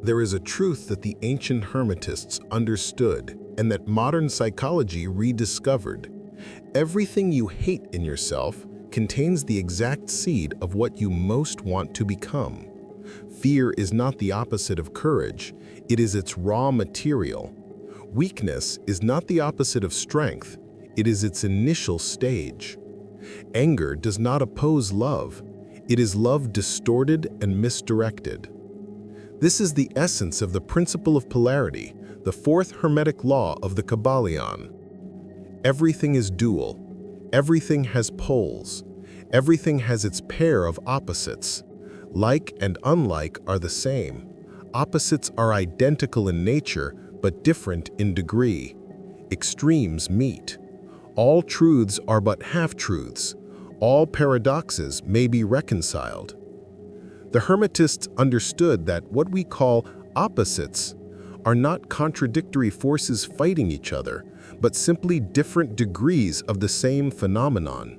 There is a truth that the ancient Hermetists understood and that modern psychology rediscovered. Everything you hate in yourself contains the exact seed of what you most want to become. Fear is not the opposite of courage, it is its raw material. Weakness is not the opposite of strength, it is its initial stage. Anger does not oppose love, it is love distorted and misdirected. This is the essence of the principle of polarity, the fourth Hermetic Law of the Kybalion. Everything is dual, everything has poles, everything has its pair of opposites. Like and unlike are the same. Opposites are identical in nature, but different in degree. Extremes meet. All truths are but half-truths. All paradoxes may be reconciled. The Hermetists understood that what we call opposites are not contradictory forces fighting each other, but simply different degrees of the same phenomenon.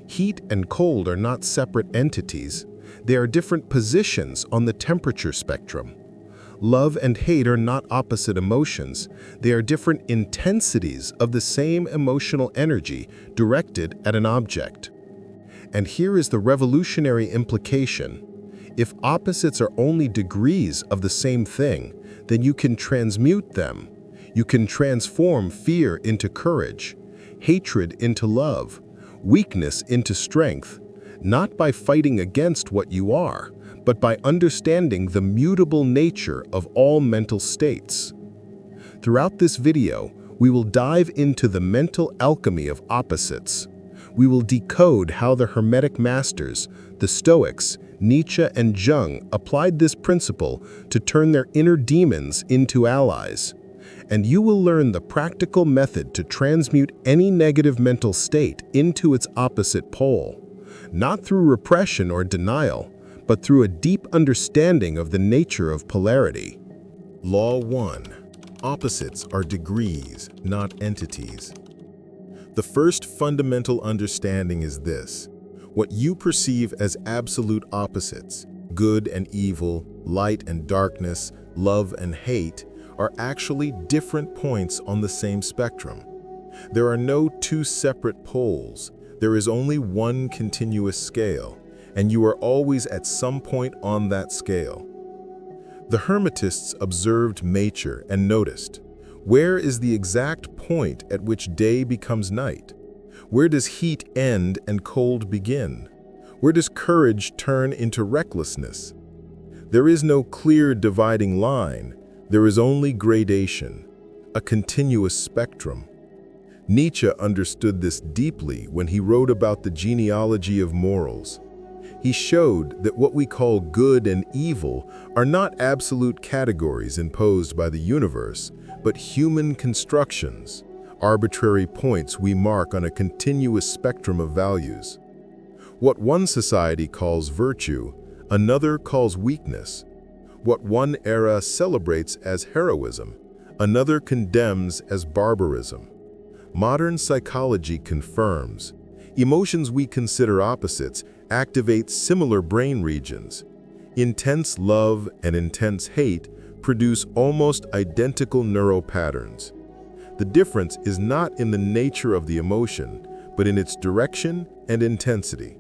Heat and cold are not separate entities. They are different positions on the temperature spectrum. Love and hate are not opposite emotions. They are different intensities of the same emotional energy directed at an object. And here is the revolutionary implication. If opposites are only degrees of the same thing, then you can transmute them. You can transform fear into courage, hatred into love, weakness into strength, not by fighting against what you are, but by understanding the mutable nature of all mental states. Throughout this video, we will dive into the mental alchemy of opposites. We will decode how the Hermetic masters, the Stoics, Nietzsche and Jung applied this principle to turn their inner demons into allies. And you will learn the practical method to transmute any negative mental state into its opposite pole, not through repression or denial, but through a deep understanding of the nature of polarity. Law 1. Opposites are degrees, not entities. The first fundamental understanding is this. What you perceive as absolute opposites, good and evil, light and darkness, love and hate, are actually different points on the same spectrum. There are no two separate poles. There is only one continuous scale, and you are always at some point on that scale. The Hermetists observed nature and noticed, where is the exact point at which day becomes night? Where does heat end and cold begin? Where does courage turn into recklessness? There is no clear dividing line. There is only gradation, a continuous spectrum. Nietzsche understood this deeply when he wrote about the genealogy of morals. He showed that what we call good and evil are not absolute categories imposed by the universe, but human constructions, arbitrary points we mark on a continuous spectrum of values. What one society calls virtue, another calls weakness. What one era celebrates as heroism, another condemns as barbarism. Modern psychology confirms, emotions we consider opposites activate similar brain regions. Intense love and intense hate produce almost identical neural patterns. The difference is not in the nature of the emotion, but in its direction and intensity.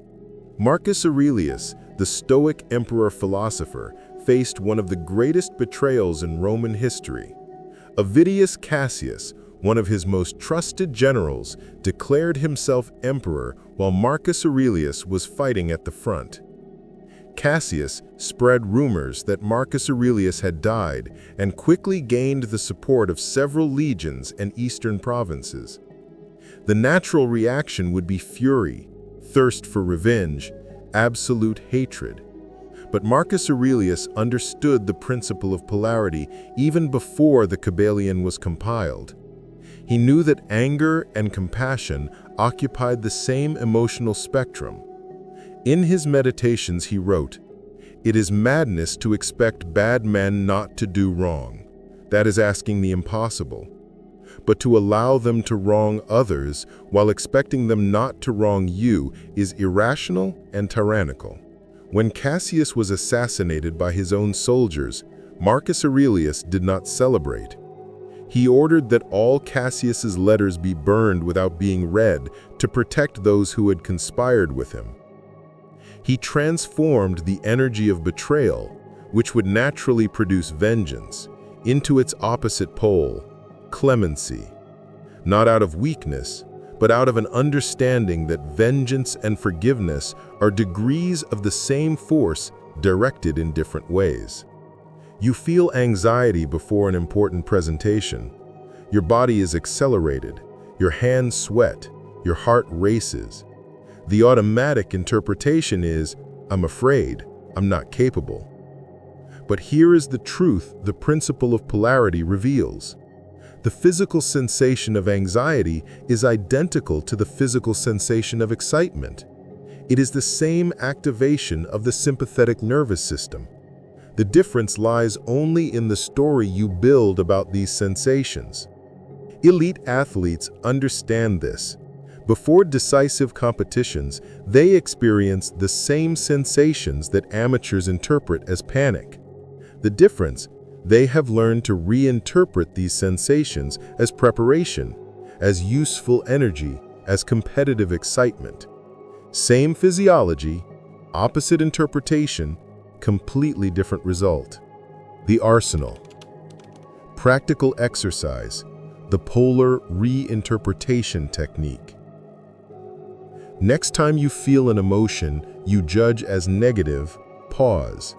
Marcus Aurelius, the Stoic emperor-philosopher, faced one of the greatest betrayals in Roman history. Avidius Cassius, one of his most trusted generals, declared himself emperor while Marcus Aurelius was fighting at the front. Cassius spread rumors that Marcus Aurelius had died and quickly gained the support of several legions and eastern provinces. The natural reaction would be fury, thirst for revenge, absolute hatred. But Marcus Aurelius understood the principle of polarity even before the Kybalion was compiled. He knew that anger and compassion occupied the same emotional spectrum. In his meditations he wrote, "It is madness to expect bad men not to do wrong. That is asking the impossible. But to allow them to wrong others while expecting them not to wrong you is irrational and tyrannical." When Cassius was assassinated by his own soldiers, Marcus Aurelius did not celebrate. He ordered that all Cassius's letters be burned without being read to protect those who had conspired with him. He transformed the energy of betrayal, which would naturally produce vengeance, into its opposite pole, clemency. Not out of weakness, but out of an understanding that vengeance and forgiveness are degrees of the same force directed in different ways. You feel anxiety before an important presentation. Your body is accelerated, your hands sweat, your heart races. The automatic interpretation is, I'm afraid, I'm not capable. But here is the truth the principle of polarity reveals. The physical sensation of anxiety is identical to the physical sensation of excitement. It is the same activation of the sympathetic nervous system. The difference lies only in the story you build about these sensations. Elite athletes understand this. Before decisive competitions, they experience the same sensations that amateurs interpret as panic. The difference, they have learned to reinterpret these sensations as preparation, as useful energy, as competitive excitement. Same physiology, opposite interpretation, completely different result. The arsenal. Practical exercise, the polar reinterpretation technique. Next time you feel an emotion you judge as negative, pause.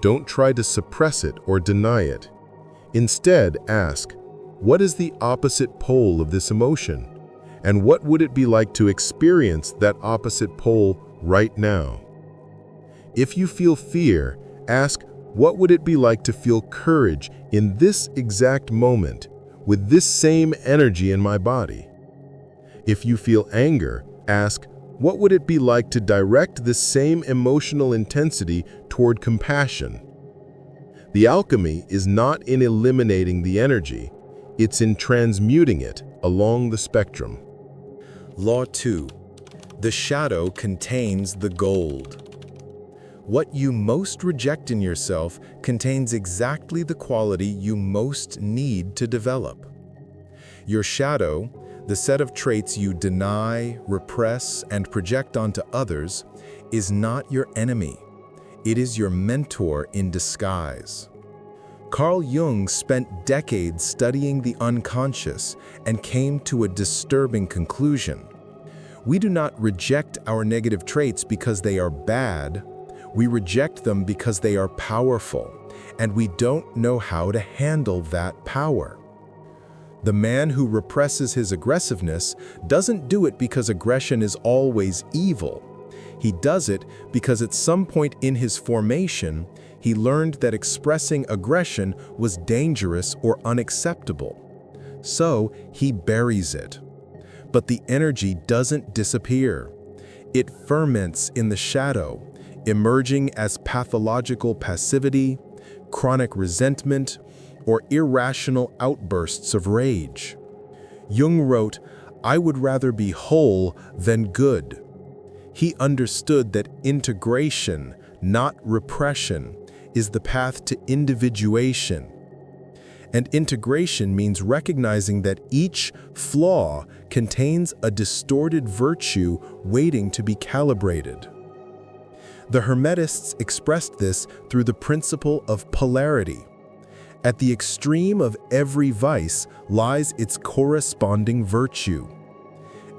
Don't try to suppress it or deny it. Instead, ask, what is the opposite pole of this emotion? And what would it be like to experience that opposite pole right now? If you feel fear, ask, what would it be like to feel courage in this exact moment, with this same energy in my body? If you feel anger, ask, what would it be like to direct this same emotional intensity toward compassion? The alchemy is not in eliminating the energy, it's in transmuting it along the spectrum. Law 2. The shadow contains the gold. What you most reject in yourself contains exactly the quality you most need to develop. Your shadow, the set of traits you deny, repress, and project onto others, is not your enemy. It is your mentor in disguise. Carl Jung spent decades studying the unconscious and came to a disturbing conclusion. We do not reject our negative traits because they are bad. We reject them because they are powerful, and we don't know how to handle that power. The man who represses his aggressiveness doesn't do it because aggression is always evil. He does it because at some point in his formation, he learned that expressing aggression was dangerous or unacceptable. So he buries it. But the energy doesn't disappear. It ferments in the shadow, emerging as pathological passivity, chronic resentment, or irrational outbursts of rage. Jung wrote, "I would rather be whole than good." He understood that integration, not repression, is the path to individuation. And integration means recognizing that each flaw contains a distorted virtue waiting to be calibrated. The Hermetists expressed this through the principle of polarity. At the extreme of every vice lies its corresponding virtue.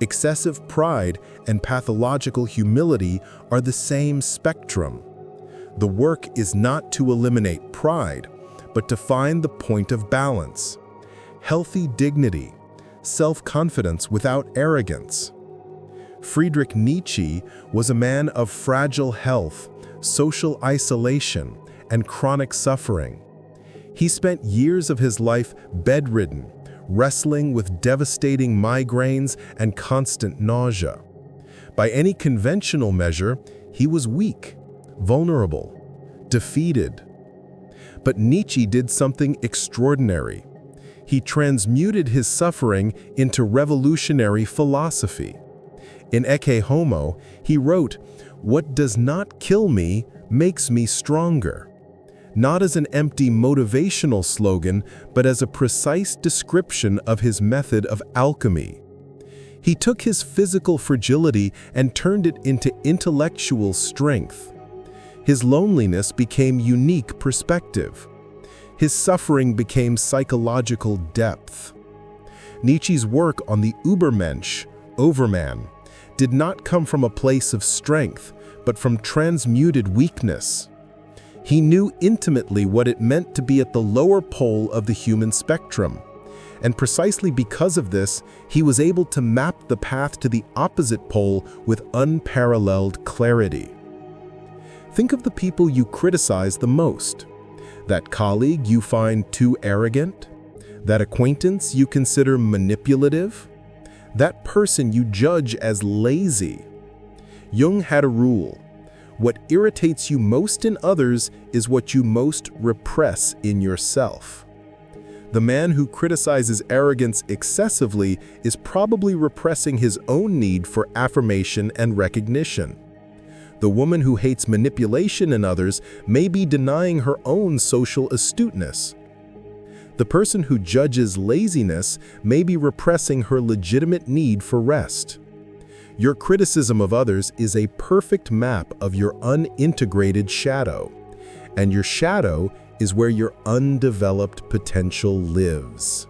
Excessive pride and pathological humility are the same spectrum. The work is not to eliminate pride, but to find the point of balance. Healthy dignity, self-confidence without arrogance. Friedrich Nietzsche was a man of fragile health, social isolation, and chronic suffering. He spent years of his life bedridden, wrestling with devastating migraines and constant nausea. By any conventional measure, he was weak, vulnerable, defeated. But Nietzsche did something extraordinary. He transmuted his suffering into revolutionary philosophy. In Ecce Homo, he wrote, "What does not kill me makes me stronger." not as an empty motivational slogan, but as a precise description of his method of alchemy. He took his physical fragility and turned it into intellectual strength. His loneliness became unique perspective. His suffering became psychological depth. Nietzsche's work on the Übermensch, Overman, did not come from a place of strength, but from transmuted weakness. He knew intimately what it meant to be at the lower pole of the human spectrum. And precisely because of this, he was able to map the path to the opposite pole with unparalleled clarity. Think of the people you criticize the most. That colleague you find too arrogant? That acquaintance you consider manipulative? That person you judge as lazy? Jung had a rule. What irritates you most in others is what you most repress in yourself. The man who criticizes arrogance excessively is probably repressing his own need for affirmation and recognition. The woman who hates manipulation in others may be denying her own social astuteness. The person who judges laziness may be repressing her legitimate need for rest. Your criticism of others is a perfect map of your unintegrated shadow, and your shadow is where your undeveloped potential lives.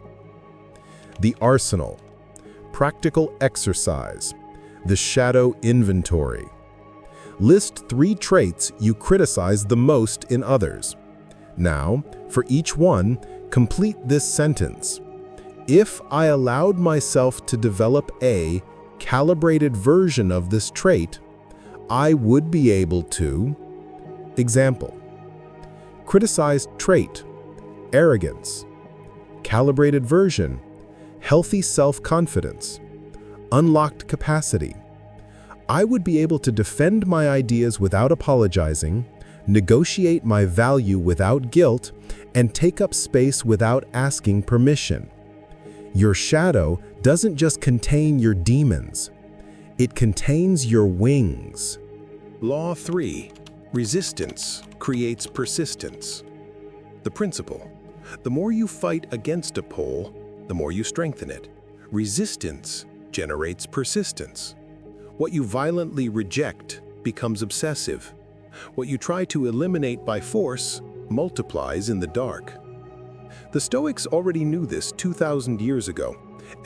The arsenal, practical exercise, the shadow inventory. List 3 traits you criticize the most in others. Now, for each one, complete this sentence. If I allowed myself to develop a calibrated version of this trait, I would be able to. Example. Criticized trait, arrogance. Calibrated version, healthy self-confidence. Unlocked capacity. I would be able to defend my ideas without apologizing, negotiate my value without guilt, and take up space without asking permission. Your shadow doesn't just contain your demons. It contains your wings. Law 3. Resistance creates persistence. The principle: the more you fight against a pole, the more you strengthen it. Resistance generates persistence. What you violently reject becomes obsessive. What you try to eliminate by force multiplies in the dark. The Stoics already knew this 2,000 years ago.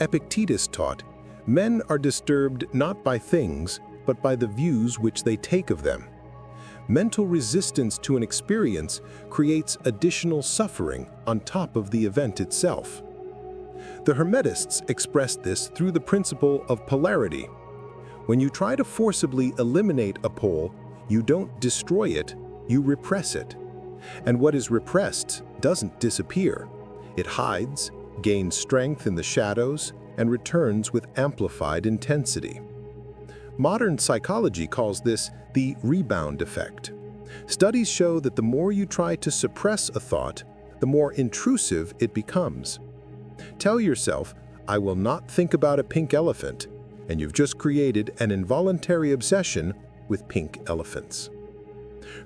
Epictetus taught, men are disturbed not by things, but by the views which they take of them. Mental resistance to an experience creates additional suffering on top of the event itself. The Hermetists expressed this through the principle of polarity. When you try to forcibly eliminate a pole, you don't destroy it, you repress it. And what is repressed doesn't disappear. It hides, gains strength in the shadows, and returns with amplified intensity. Modern psychology calls this the rebound effect. Studies show that the more you try to suppress a thought, the more intrusive it becomes. Tell yourself, I will not think about a pink elephant, and you've just created an involuntary obsession with pink elephants.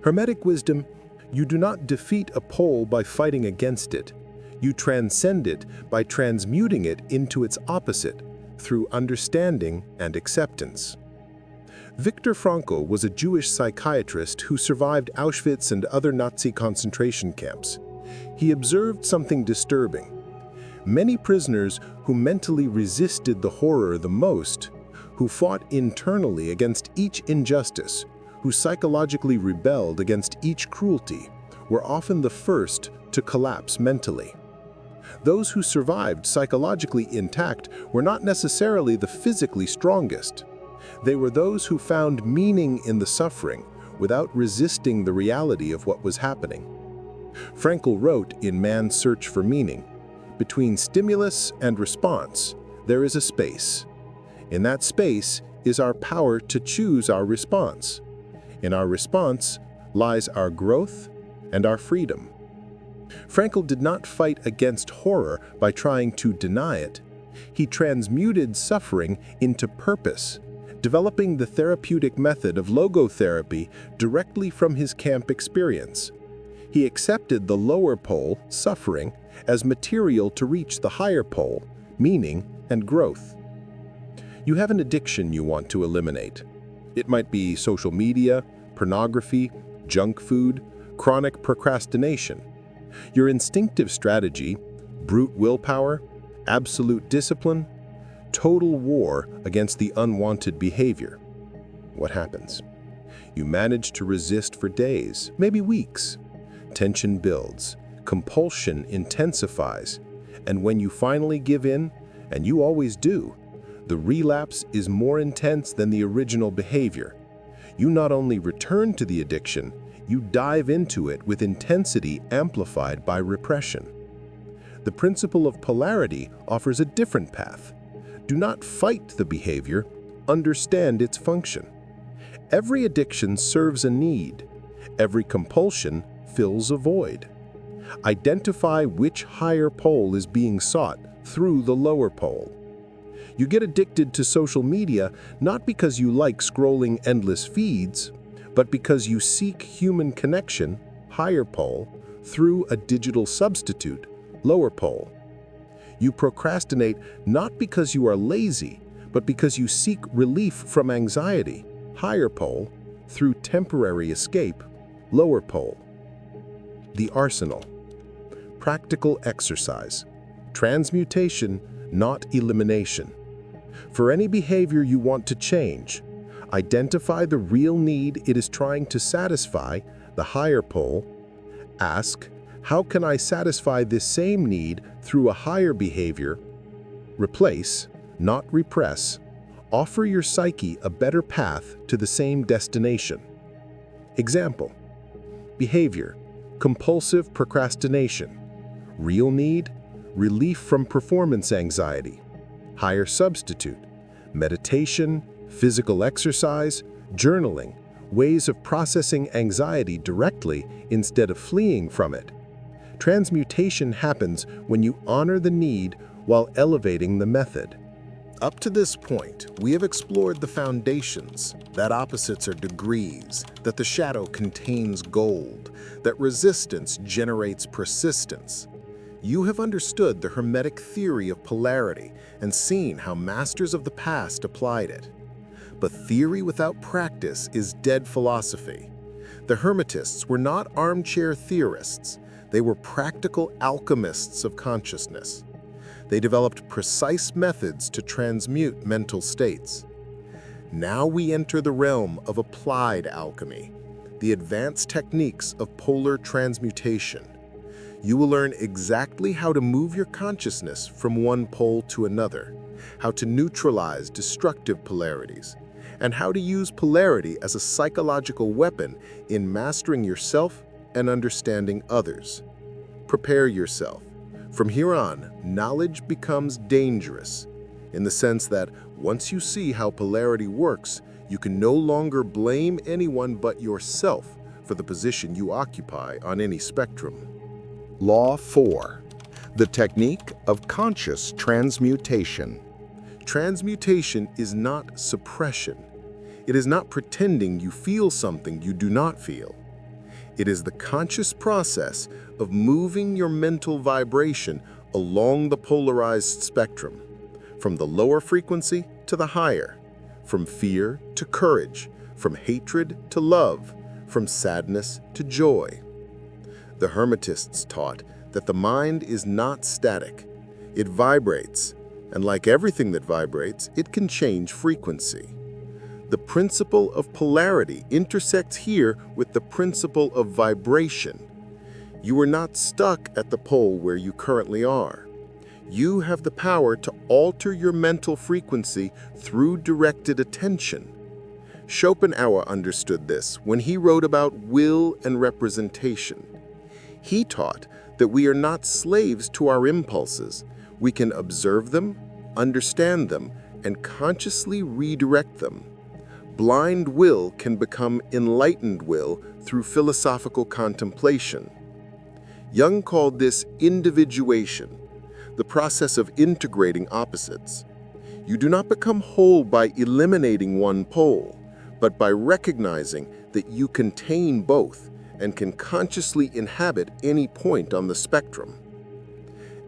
Hermetic wisdom: you do not defeat a pole by fighting against it. You transcend it by transmuting it into its opposite through understanding and acceptance. Viktor Frankl was a Jewish psychiatrist who survived Auschwitz and other Nazi concentration camps. He observed something disturbing. Many prisoners who mentally resisted the horror the most, who fought internally against each injustice, who psychologically rebelled against each cruelty, were often the first to collapse mentally. Those who survived psychologically intact were not necessarily the physically strongest. They were those who found meaning in the suffering without resisting the reality of what was happening. Frankl wrote in Man's Search for Meaning, between stimulus and response, there is a space. In that space is our power to choose our response. In our response lies our growth and our freedom. Frankl did not fight against horror by trying to deny it. He transmuted suffering into purpose, developing the therapeutic method of logotherapy directly from his camp experience. He accepted the lower pole, suffering, as material to reach the higher pole, meaning and growth. You have an addiction you want to eliminate. It might be social media, pornography, junk food, chronic procrastination. Your instinctive strategy, brute willpower, absolute discipline, total war against the unwanted behavior. What happens? You manage to resist for days, maybe weeks. Tension builds, compulsion intensifies, and when you finally give in, and you always do, the relapse is more intense than the original behavior. You not only return to the addiction, you dive into it with intensity amplified by repression. The principle of polarity offers a different path. Do not fight the behavior, understand its function. Every addiction serves a need. Every compulsion fills a void. Identify which higher pole is being sought through the lower pole. You get addicted to social media not because you like scrolling endless feeds, but because you seek human connection, higher pole, through a digital substitute, lower pole. You procrastinate not because you are lazy, but because you seek relief from anxiety, higher pole, through temporary escape, lower pole. The arsenal. Practical exercise. Transmutation, not elimination. For any behavior you want to change, identify the real need it is trying to satisfy, the higher pole. Ask, how can I satisfy this same need through a higher behavior? Replace, not repress. Offer your psyche a better path to the same destination. Example. Behavior, compulsive procrastination. Real need, relief from performance anxiety. Higher substitute, meditation, physical exercise, journaling, ways of processing anxiety directly instead of fleeing from it. Transmutation happens when you honor the need while elevating the method. Up to this point, we have explored the foundations, that opposites are degrees, that the shadow contains gold, that resistance generates persistence. You have understood the Hermetic theory of polarity and seen how masters of the past applied it. But theory without practice is dead philosophy. The Hermetists were not armchair theorists. They were practical alchemists of consciousness. They developed precise methods to transmute mental states. Now we enter the realm of applied alchemy, the advanced techniques of polar transmutation. You will learn exactly how to move your consciousness from one pole to another, how to neutralize destructive polarities, and how to use polarity as a psychological weapon in mastering yourself and understanding others. Prepare yourself. From here on, knowledge becomes dangerous, in the sense that once you see how polarity works, you can no longer blame anyone but yourself for the position you occupy on any spectrum. Law 4. The technique of conscious transmutation. Transmutation is not suppression. It is not pretending you feel something you do not feel. It is the conscious process of moving your mental vibration along the polarized spectrum, from the lower frequency to the higher, from fear to courage, from hatred to love, from sadness to joy. The Hermetists taught that the mind is not static. It vibrates, and like everything that vibrates, it can change frequency. The principle of polarity intersects here with the principle of vibration. You are not stuck at the pole where you currently are. You have the power to alter your mental frequency through directed attention. Schopenhauer understood this when he wrote about will and representation. He taught that we are not slaves to our impulses. We can observe them, understand them, and consciously redirect them. Blind will can become enlightened will through philosophical contemplation. Jung called this individuation, the process of integrating opposites. You do not become whole by eliminating one pole, but by recognizing that you contain both and can consciously inhabit any point on the spectrum.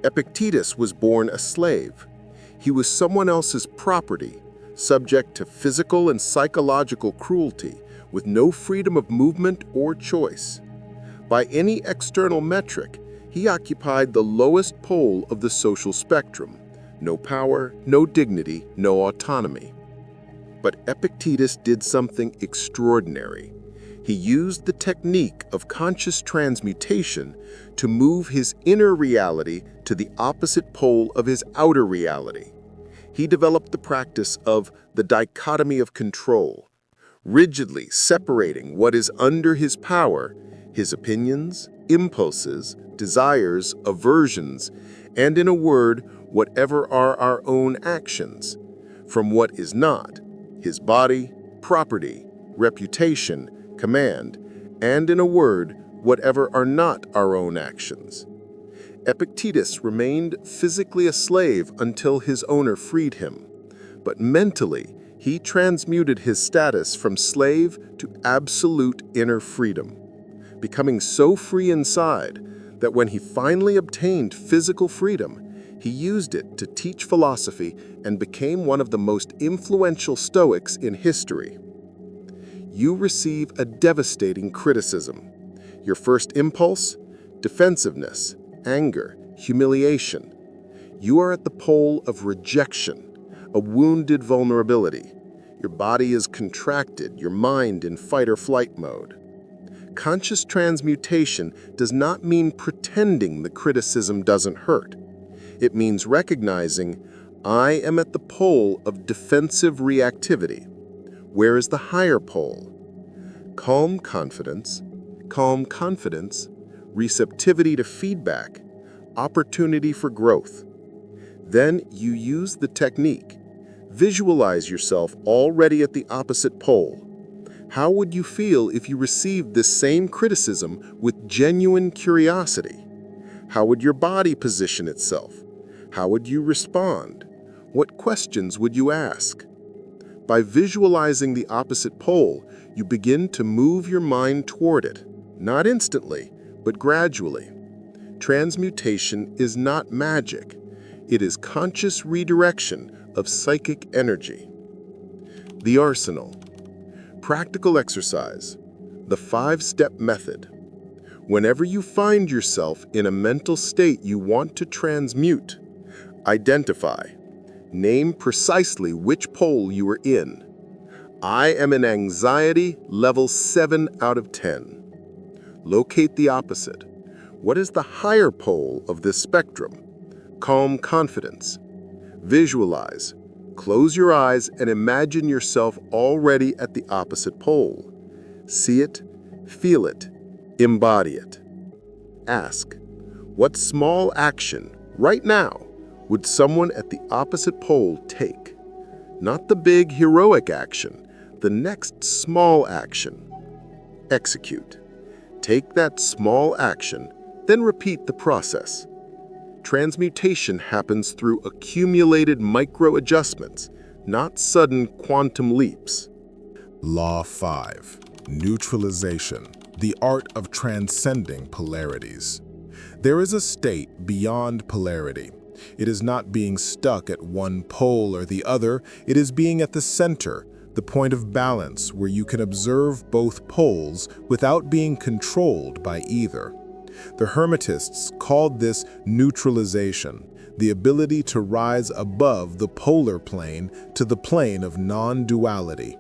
Epictetus was born a slave. He was someone else's property, subject to physical and psychological cruelty, with no freedom of movement or choice. By any external metric, he occupied the lowest pole of the social spectrum. No power, no dignity, no autonomy. But Epictetus did something extraordinary. He used the technique of conscious transmutation to move his inner reality to the opposite pole of his outer reality. He developed the practice of the dichotomy of control, rigidly separating what is under his power, his opinions, impulses, desires, aversions, and in a word, whatever are our own actions, from what is not, his body, property, reputation, command, and in a word, whatever are not our own actions. Epictetus remained physically a slave until his owner freed him, but mentally, he transmuted his status from slave to absolute inner freedom, becoming so free inside that when he finally obtained physical freedom, he used it to teach philosophy and became one of the most influential Stoics in history. You receive a devastating criticism. Your first impulse? Defensiveness, anger, humiliation. You are at the pole of rejection, a wounded vulnerability. Your body is contracted, your mind in fight-or-flight mode. Conscious transmutation does not mean pretending the criticism doesn't hurt. It means recognizing, I am at the pole of defensive reactivity. Where is the higher pole? Calm confidence, receptivity to feedback, opportunity for growth. Then you use the technique. Visualize yourself already at the opposite pole. How would you feel if you received this same criticism with genuine curiosity? How would your body position itself? How would you respond? What questions would you ask? By visualizing the opposite pole, you begin to move your mind toward it, not instantly, but gradually. Transmutation is not magic. It is conscious redirection of psychic energy. The arsenal. Practical exercise. The 5-step method. Whenever you find yourself in a mental state you want to transmute, identify. Name precisely which pole you are in. I am in anxiety level 7 out of 10. Locate the opposite. What is the higher pole of this spectrum? Calm confidence. Visualize. Close your eyes and imagine yourself already at the opposite pole. See it, feel it, embody it. Ask, what small action, right now, would someone at the opposite pole take? Not the big heroic action, the next small action. Execute. Take that small action, then repeat the process. Transmutation happens through accumulated micro-adjustments, not sudden quantum leaps. Law 5. Neutralization, the art of transcending polarities. There is a state beyond polarity. It is not being stuck at one pole or the other, it is being at the center, the point of balance where you can observe both poles without being controlled by either. The Hermetists called this neutralization, the ability to rise above the polar plane to the plane of non-duality.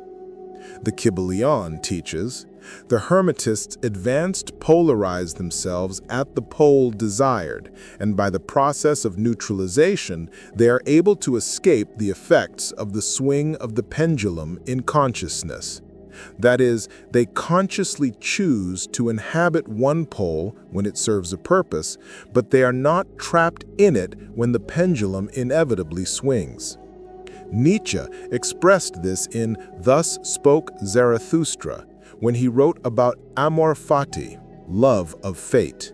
The Kybalion teaches, the Hermetists advanced polarize themselves at the pole desired, and by the process of neutralization, they are able to escape the effects of the swing of the pendulum in consciousness. That is, they consciously choose to inhabit one pole when it serves a purpose, but they are not trapped in it when the pendulum inevitably swings. Nietzsche expressed this in Thus Spoke Zarathustra, when he wrote about amor fati, love of fate.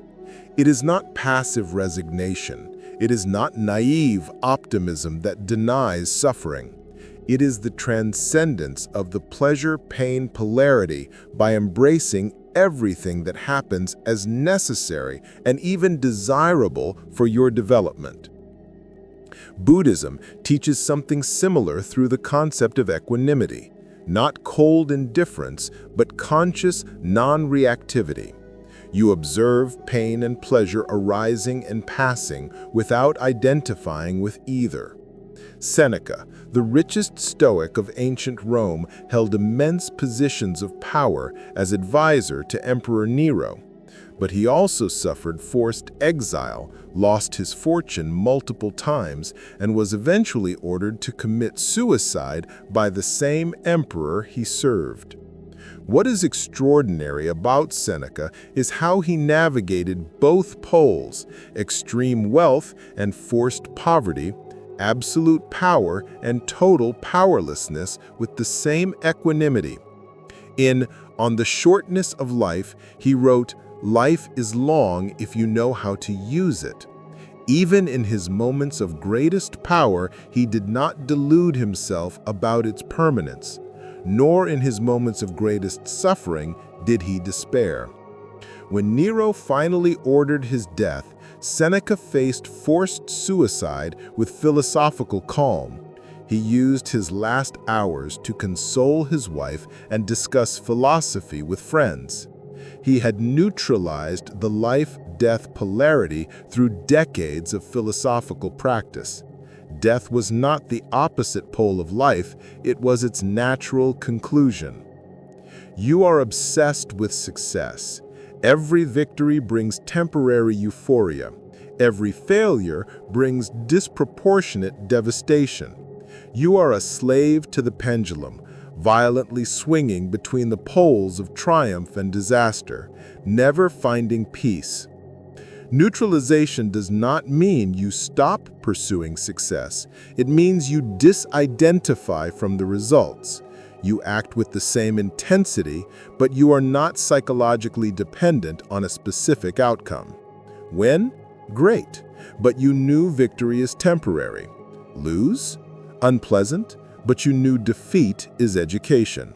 It is not passive resignation. It is not naive optimism that denies suffering. It is the transcendence of the pleasure-pain polarity by embracing everything that happens as necessary and even desirable for your development. Buddhism teaches something similar through the concept of equanimity, not cold indifference, but conscious non-reactivity. You observe pain and pleasure arising and passing without identifying with either. Seneca, the richest Stoic of ancient Rome, held immense positions of power as advisor to Emperor Nero. But he also suffered forced exile, lost his fortune multiple times, and was eventually ordered to commit suicide by the same emperor he served. What is extraordinary about Seneca is how he navigated both poles, extreme wealth and forced poverty, absolute power and total powerlessness, with the same equanimity. In On the Shortness of Life, he wrote, "Life is long if you know how to use it." Even in his moments of greatest power, he did not delude himself about its permanence, nor in his moments of greatest suffering did he despair. When Nero finally ordered his death, Seneca faced forced suicide with philosophical calm. He used his last hours to console his wife and discuss philosophy with friends. He had neutralized the life-death polarity through decades of philosophical practice. Death was not the opposite pole of life, it was its natural conclusion. You are obsessed with success. Every victory brings temporary euphoria. Every failure brings disproportionate devastation. You are a slave to the pendulum, violently swinging between the poles of triumph and disaster, never finding peace. Neutralization does not mean you stop pursuing success. It means you disidentify from the results. You act with the same intensity, but you are not psychologically dependent on a specific outcome. Win? Great, but you knew victory is temporary. Lose? Unpleasant, but you knew defeat is education.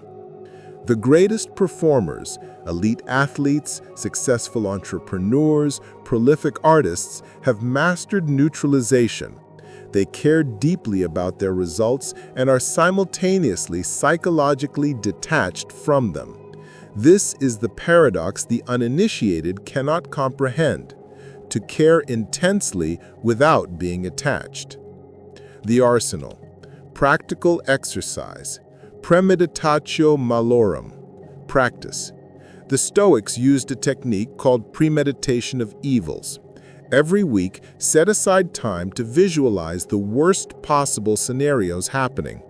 The greatest performers, elite athletes, successful entrepreneurs, prolific artists, have mastered neutralization. They care deeply about their results and are simultaneously psychologically detached from them. This is the paradox the uninitiated cannot comprehend: to care intensely without being attached. The arsenal. Practical exercise. Premeditatio malorum. Practice. The Stoics used a technique called premeditation of evils. Every week, set aside time to visualize the worst possible scenarios happening.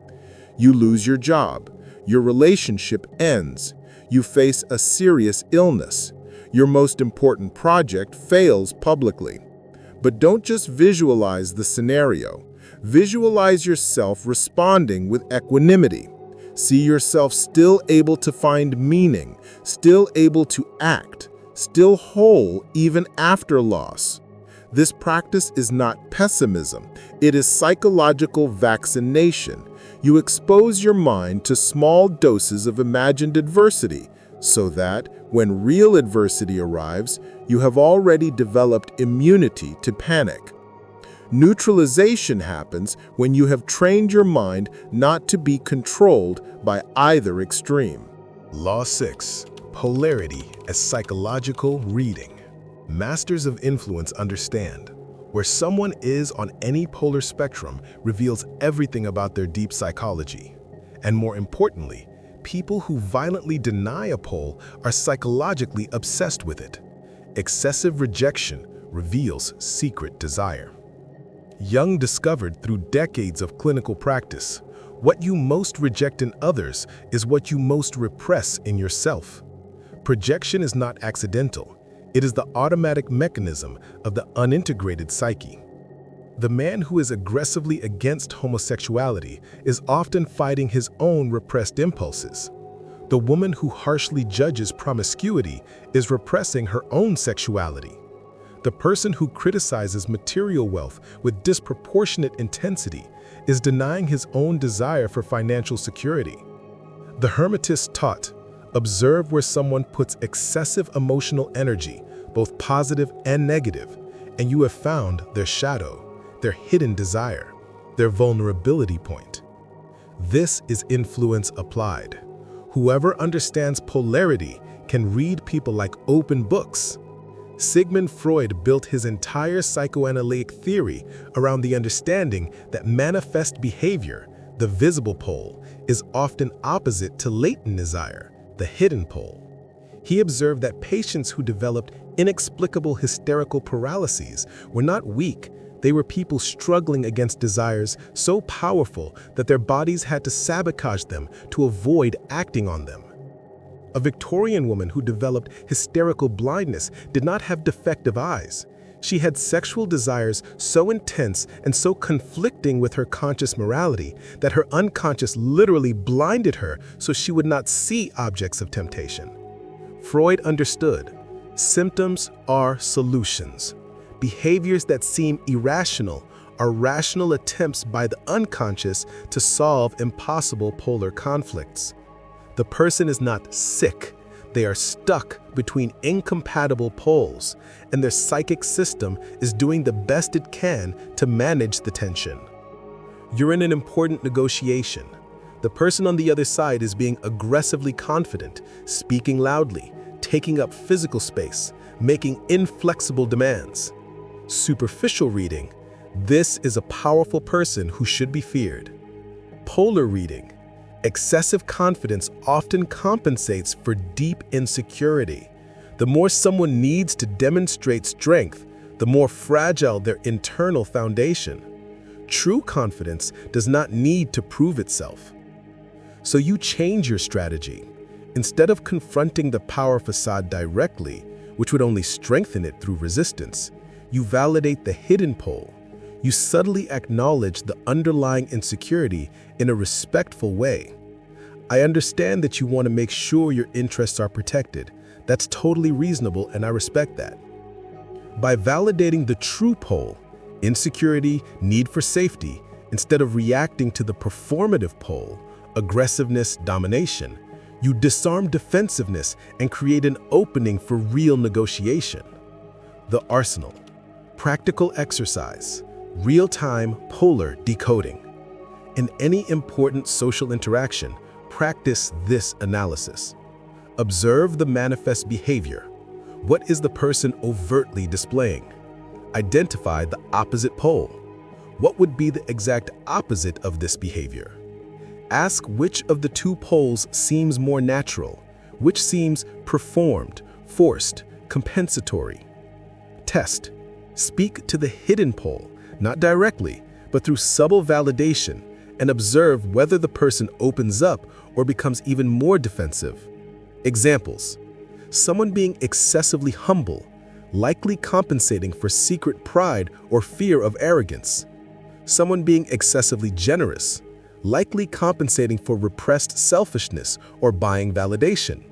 You lose your job. Your relationship ends. You face a serious illness. Your most important project fails publicly. But don't just visualize the scenario. Visualize yourself responding with equanimity. See yourself still able to find meaning, still able to act, still whole even after loss. This practice is not pessimism, it is psychological vaccination. You expose your mind to small doses of imagined adversity, so that, when real adversity arrives, you have already developed immunity to panic. Neutralization happens when you have trained your mind not to be controlled by either extreme. Law 6. Polarity as psychological reading. Masters of influence understand where someone is on any polar spectrum reveals everything about their deep psychology. And more importantly, people who violently deny a pole are psychologically obsessed with it. Excessive rejection reveals secret desire. Jung discovered through decades of clinical practice, what you most reject in others is what you most repress in yourself. Projection is not accidental. It is the automatic mechanism of the unintegrated psyche. The man who is aggressively against homosexuality is often fighting his own repressed impulses. The woman who harshly judges promiscuity is repressing her own sexuality. The person who criticizes material wealth with disproportionate intensity is denying his own desire for financial security. The Hermetists taught, Observe where someone puts excessive emotional energy, both positive and negative, and you have found their shadow, their hidden desire, their vulnerability point. This is influence applied. Whoever understands polarity can read people like open books. Sigmund Freud built his entire psychoanalytic theory around the understanding that manifest behavior, the visible pole, is often opposite to latent desire, the hidden pole. He observed that patients who developed inexplicable hysterical paralyses were not weak. They were people struggling against desires so powerful that their bodies had to sabotage them to avoid acting on them. A Victorian woman who developed hysterical blindness did not have defective eyes. She had sexual desires so intense and so conflicting with her conscious morality that her unconscious literally blinded her so she would not see objects of temptation. Freud understood, symptoms are solutions. Behaviors that seem irrational are rational attempts by the unconscious to solve impossible polar conflicts. The person is not sick. They are stuck between incompatible poles, and their psychic system is doing the best it can to manage the tension. You're in an important negotiation. The person on the other side is being aggressively confident, speaking loudly, taking up physical space, making inflexible demands. Superficial reading, this is a powerful person who should be feared. Polar reading, excessive confidence often compensates for deep insecurity. The more someone needs to demonstrate strength, the more fragile their internal foundation. True confidence does not need to prove itself. So you change your strategy. Instead of confronting the power facade directly, which would only strengthen it through resistance, you validate the hidden pole. You subtly acknowledge the underlying insecurity in a respectful way. I understand that you want to make sure your interests are protected. That's totally reasonable, and I respect that. By validating the true pole, insecurity, need for safety, instead of reacting to the performative pole, aggressiveness, domination, you disarm defensiveness and create an opening for real negotiation. The arsenal. Practical exercise. Real-time polar decoding. In any important social interaction, practice this analysis. Observe the manifest behavior. What is the person overtly displaying? Identify the opposite pole. What would be the exact opposite of this behavior? Ask which of the two poles seems more natural, which seems performed, forced, compensatory. Test. Speak to the hidden pole, not directly, but through subtle validation, and observe whether the person opens up or becomes even more defensive. Examples. Someone being excessively humble, likely compensating for secret pride or fear of arrogance. Someone being excessively generous, likely compensating for repressed selfishness or buying validation.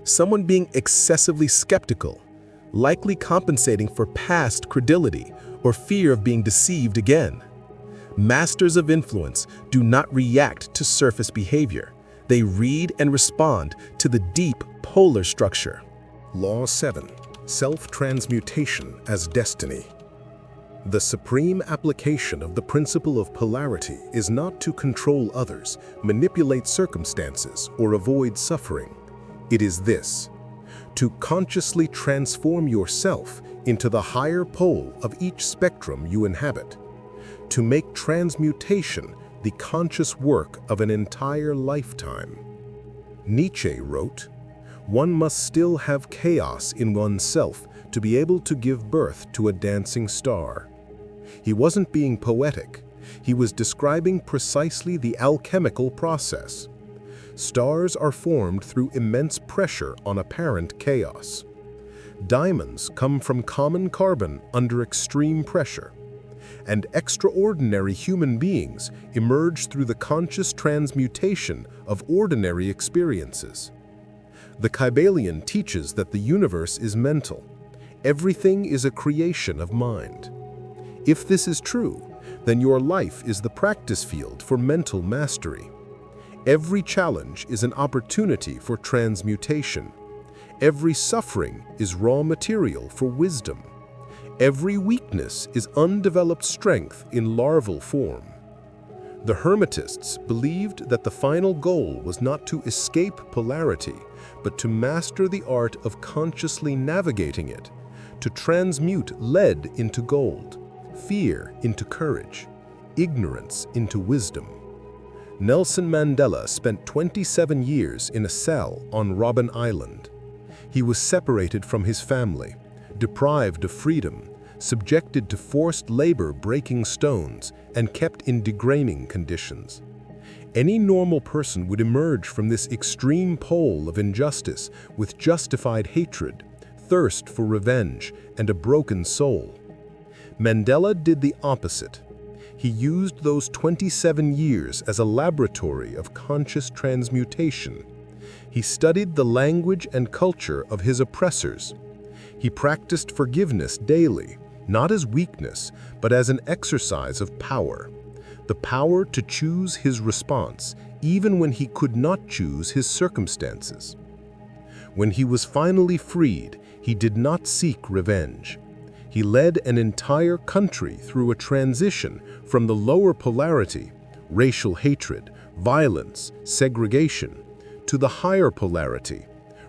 Someone being excessively skeptical, likely compensating for past credulity or fear of being deceived again. Masters of influence do not react to surface behavior. They read and respond to the deep polar structure. Law 7. Self-transmutation as destiny. The supreme application of the principle of polarity is not to control others, manipulate circumstances, or avoid suffering. It is this: to consciously transform yourself into the higher pole of each spectrum you inhabit, to make transmutation the conscious work of an entire lifetime. Nietzsche wrote, "One must still have chaos in oneself to be able to give birth to a dancing star." He wasn't being poetic. He was describing precisely the alchemical process. Stars are formed through immense pressure on apparent chaos. Diamonds come from common carbon under extreme pressure. And extraordinary human beings emerge through the conscious transmutation of ordinary experiences. The Kybalion teaches that the universe is mental. Everything is a creation of mind. If this is true, then your life is the practice field for mental mastery. Every challenge is an opportunity for transmutation. Every suffering is raw material for wisdom. Every weakness is undeveloped strength in larval form. The Hermetists believed that the final goal was not to escape polarity, but to master the art of consciously navigating it, to transmute lead into gold, fear into courage, ignorance into wisdom. Nelson Mandela spent 27 years in a cell on Robben Island. He was separated from his family, deprived of freedom, subjected to forced labor breaking stones, and kept in degrading conditions. Any normal person would emerge from this extreme pole of injustice with justified hatred, thirst for revenge, and a broken soul. Mandela did the opposite. He used those 27 years as a laboratory of conscious transmutation. He studied the language and culture of his oppressors. He practiced forgiveness daily, not as weakness, but as an exercise of power. The power to choose his response, even when he could not choose his circumstances. When he was finally freed, he did not seek revenge. He led an entire country through a transition from the lower polarity, racial hatred, violence, segregation, to the higher polarity,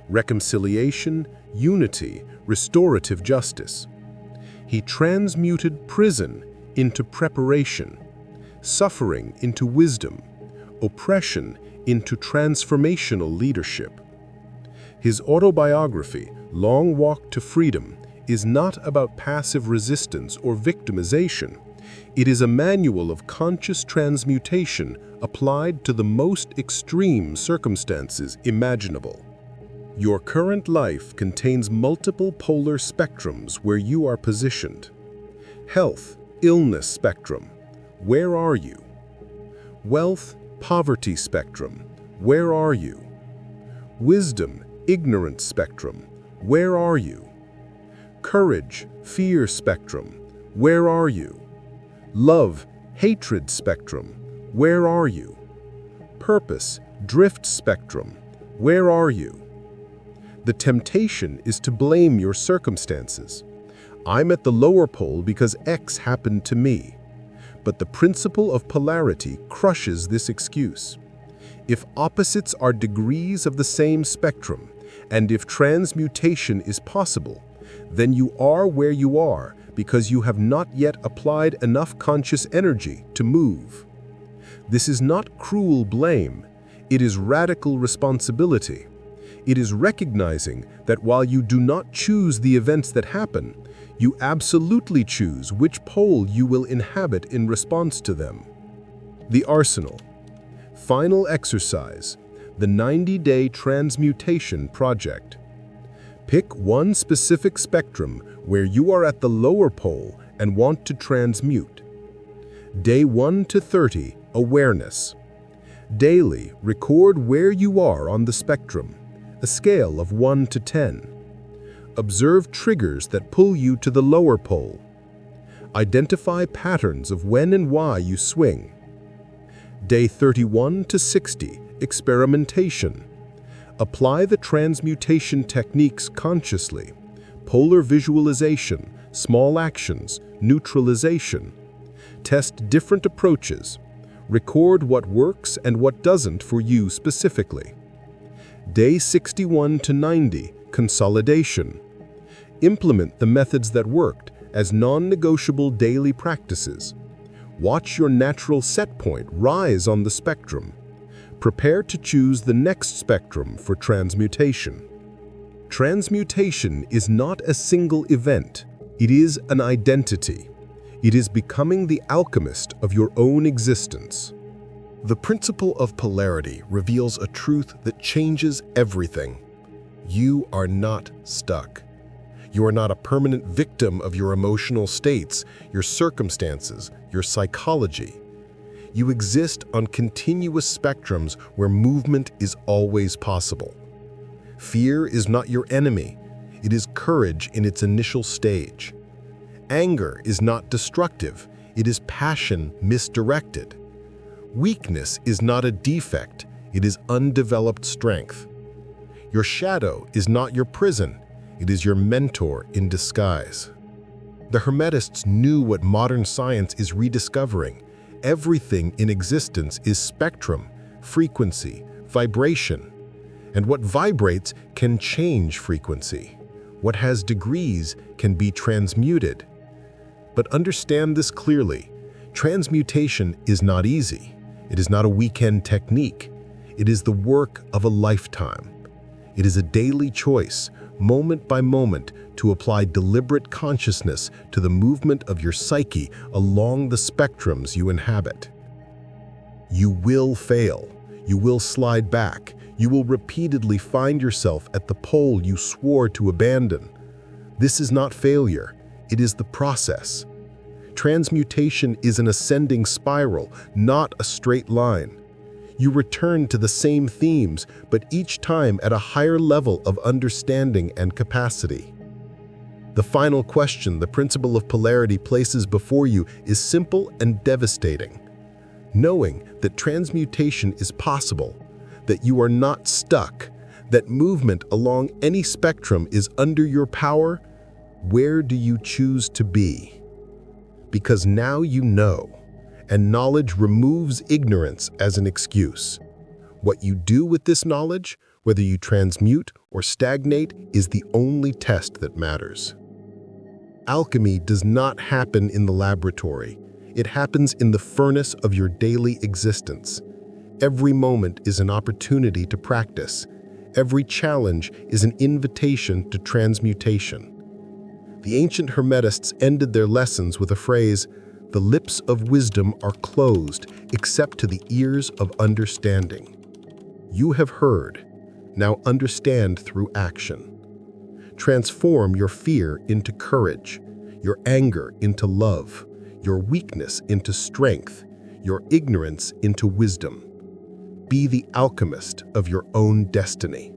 reconciliation, unity, restorative justice. He transmuted prison into preparation, suffering into wisdom, oppression into transformational leadership. His autobiography, Long Walk to Freedom, is not about passive resistance or victimization. It is a manual of conscious transmutation applied to the most extreme circumstances imaginable. Your current life contains multiple polar spectrums where you are positioned. Health, illness spectrum, where are you? Wealth, poverty spectrum, where are you? Wisdom, ignorance spectrum, where are you? Courage, fear spectrum, where are you? Love, hatred spectrum, where are you? Purpose, drift spectrum, where are you? The temptation is to blame your circumstances. I'm at the lower pole because X happened to me. But the principle of polarity crushes this excuse. If opposites are degrees of the same spectrum, and if transmutation is possible, then you are where you are because you have not yet applied enough conscious energy to move. This is not cruel blame, it is radical responsibility. It is recognizing that while you do not choose the events that happen, you absolutely choose which pole you will inhabit in response to them. The Arsenal. Final exercise, the 90-day transmutation project. Pick one specific spectrum where you are at the lower pole and want to transmute. Day 1 to 30, awareness. Daily, record where you are on the spectrum, a scale of 1 to 10. Observe triggers that pull you to the lower pole. Identify patterns of when and why you swing. Day 31 to 60, experimentation. Apply the transmutation techniques consciously. Polar visualization, small actions, neutralization. Test different approaches. Record what works and what doesn't for you specifically. Day 61 to 90, consolidation. Implement the methods that worked as non-negotiable daily practices. Watch your natural set point rise on the spectrum. Prepare to choose the next spectrum for transmutation. Transmutation is not a single event. It is an identity. It is becoming the alchemist of your own existence. The principle of polarity reveals a truth that changes everything. You are not stuck. You are not a permanent victim of your emotional states, your circumstances, your psychology. You exist on continuous spectrums where movement is always possible. Fear is not your enemy. It is courage in its initial stage. Anger is not destructive. It is passion misdirected. Weakness is not a defect. It is undeveloped strength. Your shadow is not your prison. It is your mentor in disguise. The Hermetists knew what modern science is rediscovering. Everything in existence is spectrum, frequency, vibration. And what vibrates can change frequency. What has degrees can be transmuted. But understand this clearly. Transmutation is not easy. It is not a weekend technique. It is the work of a lifetime. It is a daily choice, moment by moment, to apply deliberate consciousness to the movement of your psyche along the spectrums you inhabit. You will fail. You will slide back. You will repeatedly find yourself at the pole you swore to abandon. This is not failure. It is the process. Transmutation is an ascending spiral, not a straight line. You return to the same themes, but each time at a higher level of understanding and capacity. The final question the principle of polarity places before you is simple and devastating. Knowing that transmutation is possible, that you are not stuck, that movement along any spectrum is under your power, where do you choose to be? Because now you know, and knowledge removes ignorance as an excuse. What you do with this knowledge, whether you transmute or stagnate, is the only test that matters. Alchemy does not happen in the laboratory. It happens in the furnace of your daily existence. Every moment is an opportunity to practice. Every challenge is an invitation to transmutation. The ancient Hermetists ended their lessons with a phrase, "The lips of wisdom are closed except to the ears of understanding." You have heard. Now understand through action. Transform your fear into courage, your anger into love, your weakness into strength, your ignorance into wisdom. Be the alchemist of your own destiny.